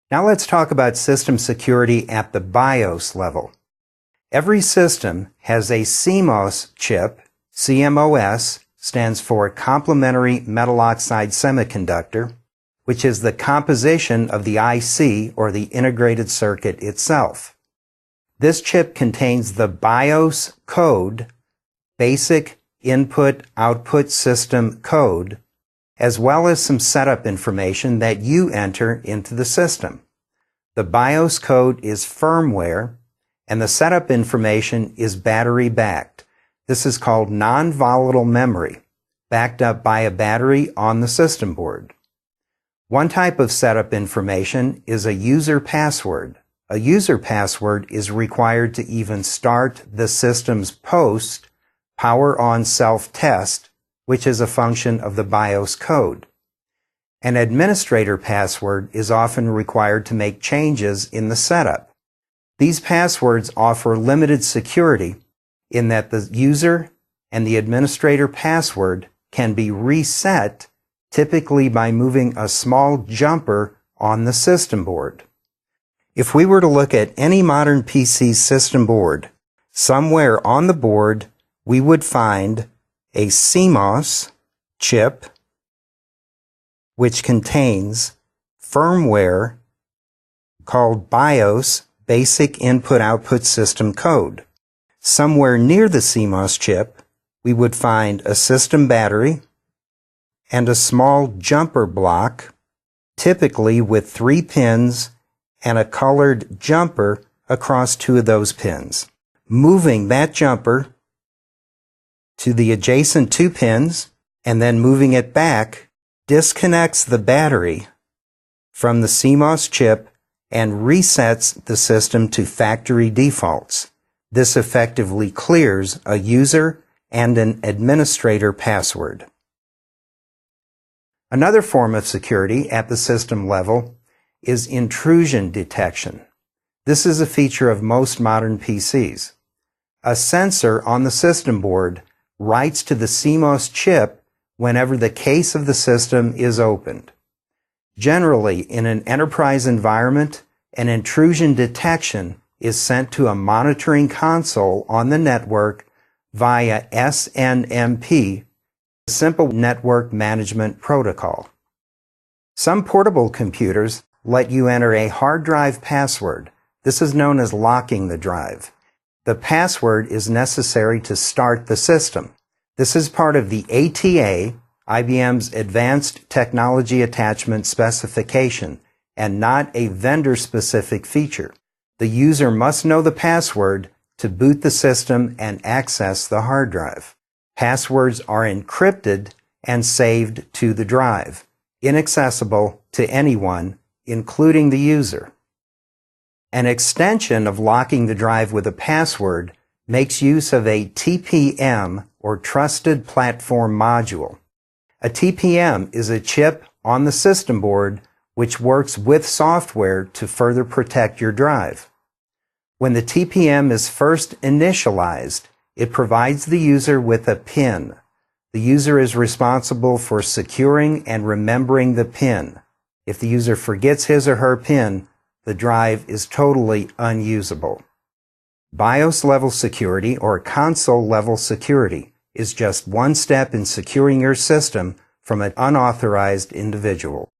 Now let's talk about system security at the BIOS level. Every system has a CMOS chip. CMOS stands for complementary metal oxide semiconductor, which is the composition of the IC or the integrated circuit itself. This chip contains the BIOS code, basic input-output system code, as well as some setup information that you enter into the system. The BIOS code is firmware, and the setup information is battery-backed. This is called non-volatile memory, backed up by a battery on the system board. One type of setup information is a user password. A user password is required to even start the system's post power on self-test, which is a function of the BIOS code. An administrator password is often required to make changes in the setup. These passwords offer limited security in that the user and the administrator password can be reset, typically by moving a small jumper on the system board. If we were to look at any modern PC system board, somewhere on the board we would find a CMOS chip which contains firmware called BIOS, Basic Input-Output System Code. Somewhere near the CMOS chip, we would find a system battery and a small jumper block, typically with 3 pins and a colored jumper across 2 of those pins. Moving that jumper to the adjacent 2 pins and then moving it back disconnects the battery from the CMOS chip and resets the system to factory defaults. This effectively clears a user and an administrator password. Another form of security at the system level is intrusion detection. This is a feature of most modern PCs. A sensor on the system board writes to the CMOS chip whenever the case of the system is opened. Generally, in an enterprise environment, an intrusion detection is sent to a monitoring console on the network via SNMP, a simple network management protocol. Some portable computers let you enter a hard drive password. This is known as locking the drive. The password is necessary to start the system. This is part of the ATA, IBM's Advanced Technology Attachment Specification, and not a vendor-specific feature. The user must know the password to boot the system and access the hard drive. Passwords are encrypted and saved to the drive, inaccessible to anyone, including the user. An extension of locking the drive with a password makes use of a TPM, or Trusted Platform Module. A TPM is a chip on the system board which works with software to further protect your drive. When the TPM is first initialized, it provides the user with a PIN. The user is responsible for securing and remembering the PIN. If the user forgets his or her PIN, the drive is totally unusable. BIOS level security, or console level security, is just one step in securing your system from an unauthorized individual.